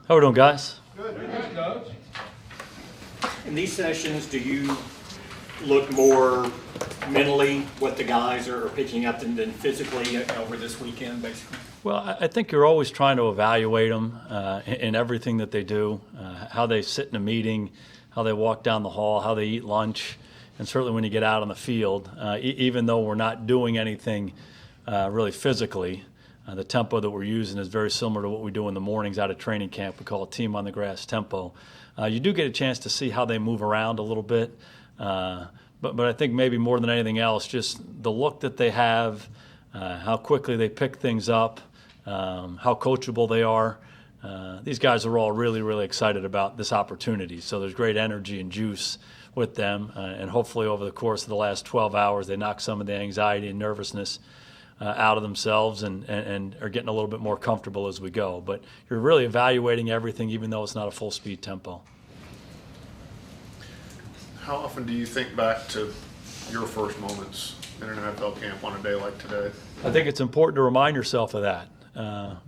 How we doing, guys? Good, Coach. In these sessions, do you look more mentally what the guys are picking up than physically over this weekend, basically? Well, I think you're always trying to evaluate them in everything that they do, how they sit in a meeting, how they walk down the hall, how they eat lunch, and certainly when you get out on the field, even though we're not doing anything really physically, the tempo that we're using is very similar to what we do in the mornings out of training camp. We call it team on the grass tempo. You do get a chance to see how they move around a little bit, but I think maybe more than anything else, just the look that they have, how quickly they pick things up, how coachable they are. These guys are all really, really excited about this opportunity. So there's great energy and juice with them, and hopefully over the course of the last 12 hours, they knock some of the anxiety and nervousness out of themselves and are getting a little bit more comfortable as we go. But you're really evaluating everything, even though it's not a full-speed tempo. How often do you think back to your first moments in an NFL camp on a day like today? I think it's important to remind yourself of that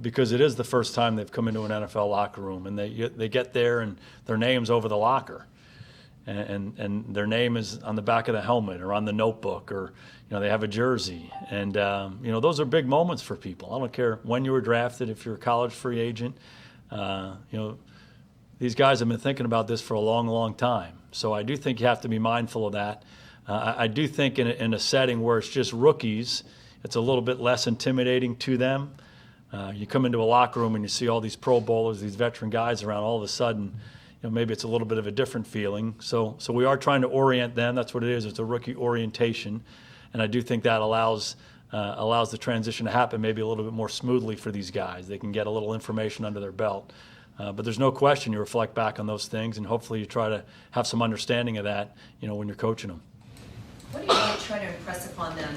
because it is the first time they've come into an NFL locker room, and they get there and their name's over the locker. And their name is on the back of the helmet or on the notebook, or they have a jersey, and those are big moments for people. I don't care when you were drafted, if you're a college free agent. These guys have been thinking about this for a long, long time. So I do think you have to be mindful of that. I do think in a setting where it's just rookies, it's a little bit less intimidating to them. You come into a locker room and you see all these Pro Bowlers, these veteran guys around. All of a sudden, maybe it's a little bit of a different feeling. So we are trying to orient them. That's what it is. It's a rookie orientation, and I do think that allows the transition to happen maybe a little bit more smoothly for these guys. They can get a little information under their belt. But there's no question you reflect back on those things, and hopefully you try to have some understanding of that, when you're coaching them. What do you really try to impress upon them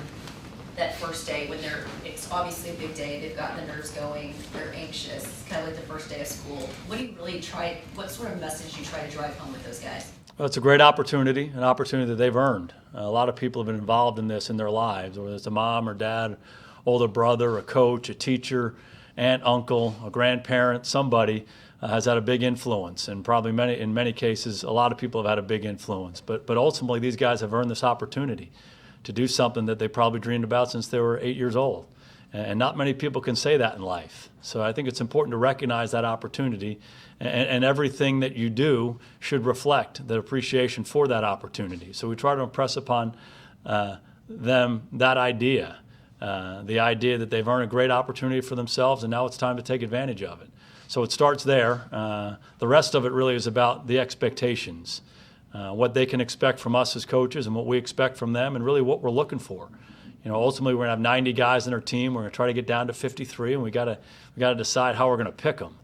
that first day when it's obviously a big day, they've gotten the nerves going, they're anxious, it's kind of like the first day of school. What sort of message do you try to drive home with those guys? Well, it's a great opportunity, an opportunity that they've earned. A lot of people have been involved in this in their lives, whether it's a mom or dad, older brother, a coach, a teacher, aunt, uncle, a grandparent, somebody has had a big influence, and probably in many cases, a lot of people have had a big influence. But ultimately, these guys have earned this opportunity to do something that they probably dreamed about since they were 8 years old. And not many people can say that in life. So I think it's important to recognize that opportunity, and everything that you do should reflect the appreciation for that opportunity. So we try to impress upon them that idea, the idea that they've earned a great opportunity for themselves, and now it's time to take advantage of it. So it starts there. The rest of it really is about the expectations, what they can expect from us as coaches and what we expect from them, and really what we're looking for. Ultimately, we're going to have 90 guys in our team. We're going to try to get down to 53, and we got to decide how we're going to pick them.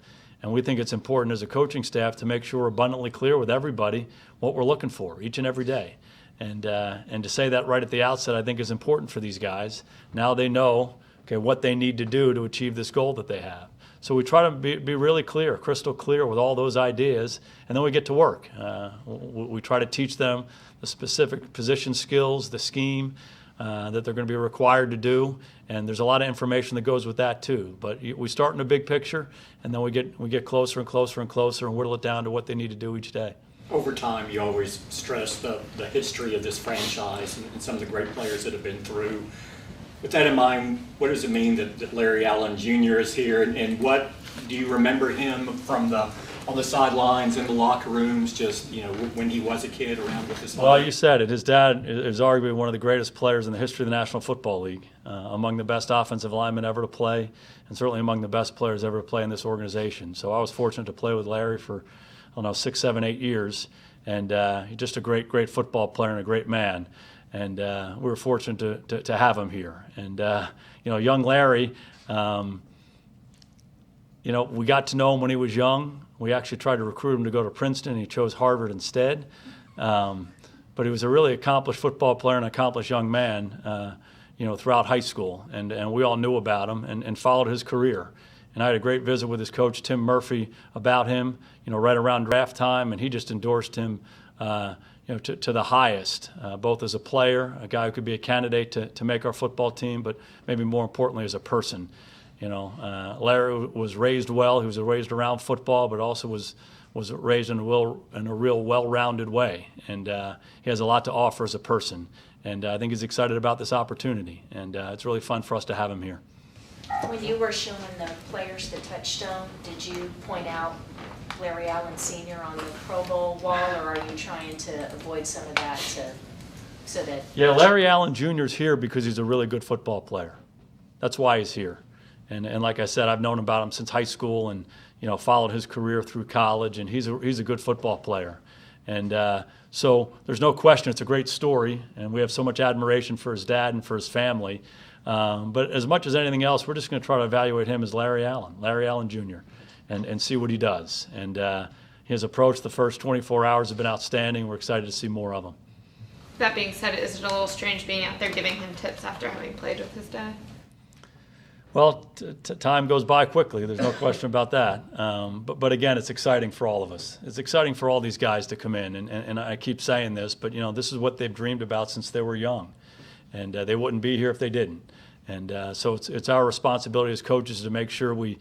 And we think it's important as a coaching staff to make sure we're abundantly clear with everybody what we're looking for each and every day. And to say that right at the outset, I think is important for these guys. Now they know, what they need to do to achieve this goal that they have. So we try to be really clear, crystal clear with all those ideas, and then we get to work. We try to teach them the specific position skills, the scheme that they're going to be required to do, and there's a lot of information that goes with that too. But we start in a big picture, and then we get closer and closer and closer and whittle it down to what they need to do each day. Over time, you always stress the history of this franchise and some of the great players that have been through. With that in mind, what does it mean that Larry Allen Jr. is here, and what do you remember him from on the sidelines, in the locker rooms, just when he was a kid around with his? Well, you said it. His dad is arguably one of the greatest players in the history of the National Football League, among the best offensive linemen ever to play, and certainly among the best players ever to play in this organization. So I was fortunate to play with Larry for 6, 7, 8 years, and he's just a great football player and a great man. And we were fortunate to have him here. And, young Larry, we got to know him when he was young. We actually tried to recruit him to go to Princeton, and he chose Harvard instead. But he was a really accomplished football player and accomplished young man, throughout high school. And we all knew about him and followed his career. And I had a great visit with his coach, Tim Murphy, about him, right around draft time, and he just endorsed him to the highest, both as a player, a guy who could be a candidate to make our football team, but maybe more importantly as a person. Larry was raised well. He was raised around football, but also was raised in a real well-rounded way. And he has a lot to offer as a person. And I think he's excited about this opportunity. And it's really fun for us to have him here. When you were showing the players the touchstone, did you point out Larry Allen Sr. on the Pro Bowl wall, or are you trying to avoid some of that so that? Yeah, Larry Allen Jr. is here because he's a really good football player. That's why he's here. And like I said, I've known about him since high school and, followed his career through college, and he's a good football player. And so there's no question it's a great story, and we have so much admiration for his dad and for his family. But as much as anything else, we're just going to try to evaluate him as Larry Allen Jr., and see what he does. And his approach the first 24 hours have been outstanding. We're excited to see more of him. That being said, is it a little strange being out there giving him tips after having played with his dad? Well, time goes by quickly. There's no question about that. But again, it's exciting for all of us. It's exciting for all these guys to come in. And I keep saying this, but, this is what they've dreamed about since they were young. And they wouldn't be here if they didn't. And so it's our responsibility as coaches to make sure we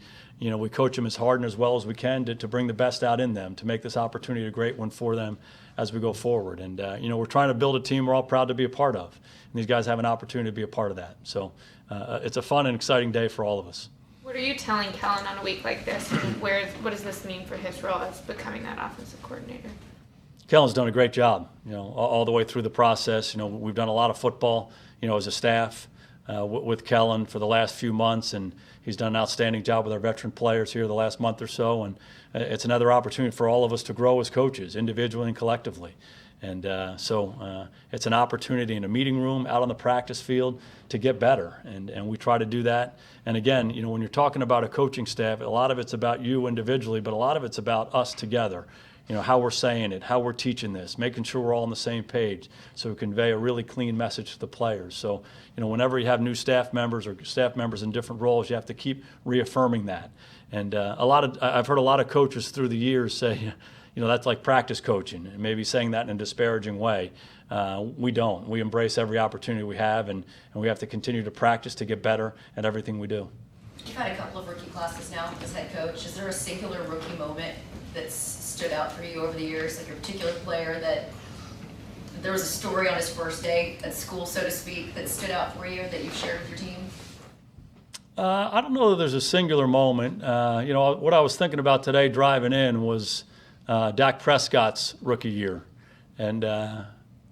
coach them as hard and as well as we can to bring the best out in them, to make this opportunity a great one for them as we go forward. And, we're trying to build a team we're all proud to be a part of. And these guys have an opportunity to be a part of that. So it's a fun and exciting day for all of us. What are you telling Kellen on a week like this? And what does this mean for his role as becoming that offensive coordinator? Kellen's done a great job, all the way through the process. We've done a lot of football, as a staff with Kellen for the last few months, and he's done an outstanding job with our veteran players here the last month or so. And it's another opportunity for all of us to grow as coaches, individually and collectively. And so it's an opportunity in a meeting room, out on the practice field, to get better. And we try to do that. And again, when you're talking about a coaching staff, a lot of it's about you individually, but a lot of it's about us together. How we're saying it, how we're teaching this, making sure we're all on the same page so we convey a really clean message to the players. So, whenever you have new staff members or staff members in different roles, you have to keep reaffirming that. And I've heard a lot of coaches through the years say, that's like practice coaching, and maybe saying that in a disparaging way. We don't. We embrace every opportunity we have, and we have to continue to practice to get better at everything we do. You've had a couple of rookie classes now as head coach. Is there a singular rookie moment that's stood out for you over the years, like a particular player that there was a story on his first day at school, so to speak, that stood out for you that you've shared with your team? I don't know that there's a singular moment. What I was thinking about today driving in was Dak Prescott's rookie year. And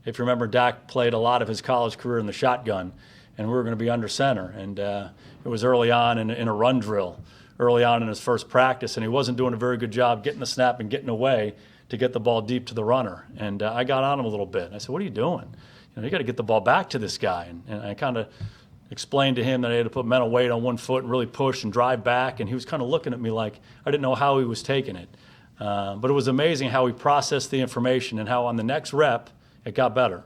if you remember, Dak played a lot of his college career in the shotgun, and we were going to be under center. And it was early on in a run drill, early on in his first practice, and he wasn't doing a very good job getting the snap and getting away to get the ball deep to the runner. And I got on him a little bit. I said, "What are you doing? You got to get the ball back to this guy." And I kind of explained to him that I had to put mental weight on one foot and really push and drive back. And he was kind of looking at me like I didn't know how he was taking it. But it was amazing how he processed the information and how on the next rep it got better.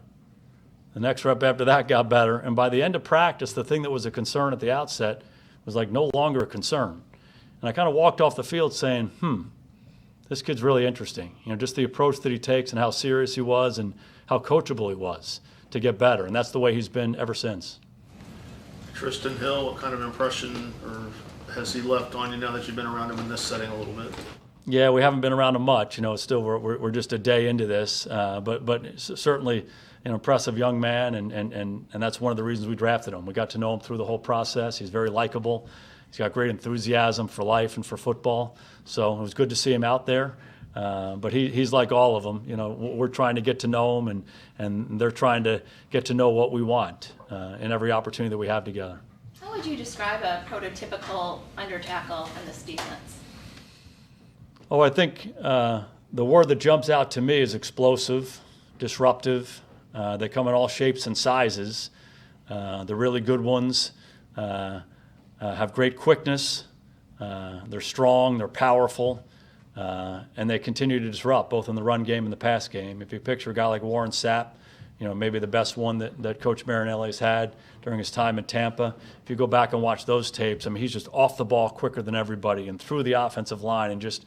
The next rep after that got better. And by the end of practice, the thing that was a concern at the outset was like no longer a concern. And I kind of walked off the field saying, this kid's really interesting. Just the approach that he takes and how serious he was and how coachable he was to get better. And that's the way he's been ever since. Tristan Hill, what kind of impression or has he left on you now that you've been around him in this setting a little bit? Yeah, we haven't been around him much. Still we're just a day into this, but certainly an impressive young man, and that's one of the reasons we drafted him. We got to know him through the whole process. He's very likable. He's got great enthusiasm for life and for football. So it was good to see him out there. But he's like all of them. We're trying to get to know him, and they're trying to get to know what we want in every opportunity that we have together. How would you describe a prototypical under tackle in this defense? Oh, I think the word that jumps out to me is explosive, disruptive. They come in all shapes and sizes. The really good ones have great quickness. They're strong, they're powerful, and they continue to disrupt both in the run game and the pass game. If you picture a guy like Warren Sapp, maybe the best one that Coach Marinelli has had during his time in Tampa. If you go back and watch those tapes, he's just off the ball quicker than everybody and through the offensive line and just,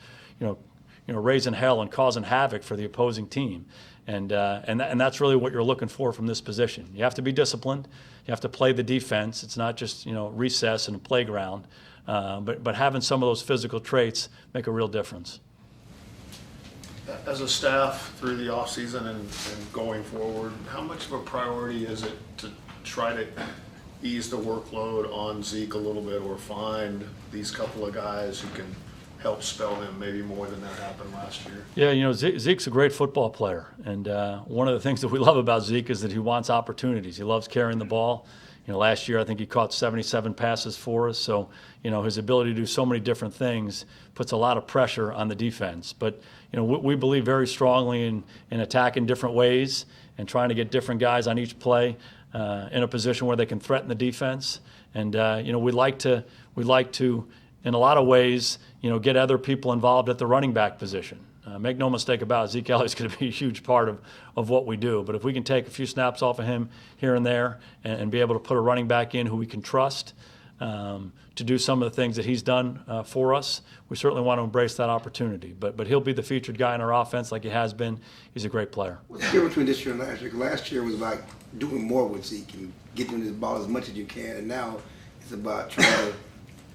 raising hell and causing havoc for the opposing team. And that's really what you're looking for from this position. You have to be disciplined. You have to play the defense. It's not just, recess and a playground. But having some of those physical traits make a real difference. As a staff through the offseason and going forward, how much of a priority is it to try to ease the workload on Zeke a little bit, or find these couple of guys who can help spell him maybe more than that happened last year? Yeah, Zeke's a great football player. And one of the things that we love about Zeke is that he wants opportunities. He loves carrying the ball. Last year I think he caught 77 passes for us. So, his ability to do so many different things puts a lot of pressure on the defense. But, we believe very strongly in attacking different ways and trying to get different guys on each play in a position where they can threaten the defense. And, we like to, in a lot of ways, get other people involved at the running back position. Make no mistake about it, Zeke Elliott's going to be a huge part of what we do. But if we can take a few snaps off of him here and there and be able to put a running back in who we can trust to do some of the things that he's done for us, we certainly want to embrace that opportunity. But he'll be the featured guy in our offense like he has been. He's a great player. What's the difference between this year and last year? 'Cause last year was like doing more with Zeke and getting him the ball as much as you can, and now it's about trying to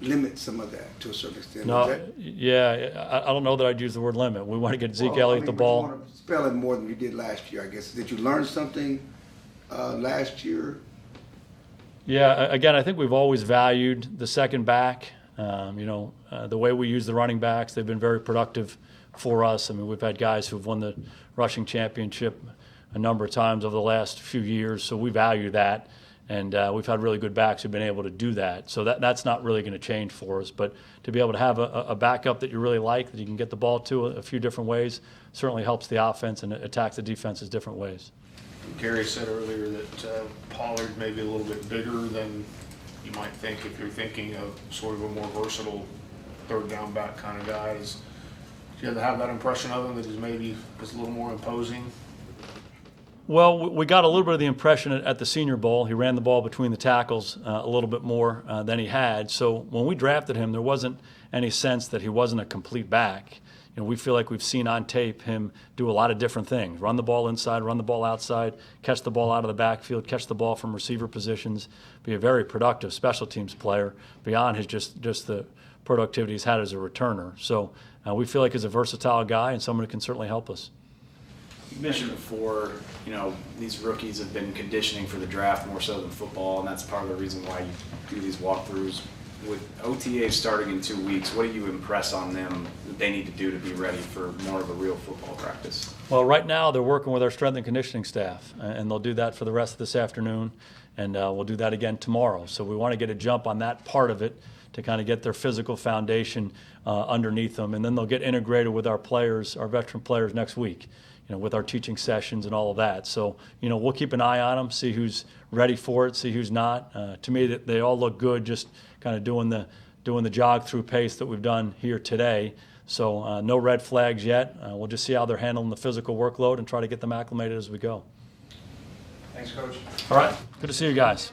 limit some of that to a certain extent. No, Is that- yeah, I don't know that I'd use the word limit. We want to get Zeke Well, Elliott the but ball. You want to spell it more than you did last year, I guess. Did you learn something last year? Yeah, again, I think we've always valued the second back. The way we use the running backs, they've been very productive for us. I mean, we've had guys who've won the rushing championship a number of times over the last few years, so we value that. And we've had really good backs who've been able to do that. So that's not really going to change for us. But to be able to have a backup that you really like, that you can get the ball to a few different ways, certainly helps the offense and attacks the defenses different ways. Gary said earlier that Pollard may be a little bit bigger than you might think if you're thinking of sort of a more versatile third down back kind of guy. Do you have that impression of him, that he's maybe is a little more imposing? Well, we got a little bit of the impression at the Senior Bowl. He ran the ball between the tackles a little bit more than he had. So when we drafted him, there wasn't any sense that he wasn't a complete back. We feel like we've seen on tape him do a lot of different things: run the ball inside, run the ball outside, catch the ball out of the backfield, catch the ball from receiver positions, be a very productive special teams player beyond his just the productivity he's had as a returner. So we feel like he's a versatile guy and someone who can certainly help us. You mentioned before, these rookies have been conditioning for the draft more so than football, and that's part of the reason why you do these walkthroughs. With OTAs starting in 2 weeks, what do you impress on them that they need to do to be ready for more of a real football practice? Well, right now they're working with our strength and conditioning staff, and they'll do that for the rest of this afternoon, and we'll do that again tomorrow. So we want to get a jump on that part of it to kind of get their physical foundation underneath them, and then they'll get integrated with our players, our veteran players, next week, with our teaching sessions and all of that. So, we'll keep an eye on them, see who's ready for it, see who's not. To me, they all look good, just kind of doing the jog through pace that we've done here today. So no red flags yet. We'll just see how they're handling the physical workload and try to get them acclimated as we go. Thanks, Coach. All right, good to see you guys.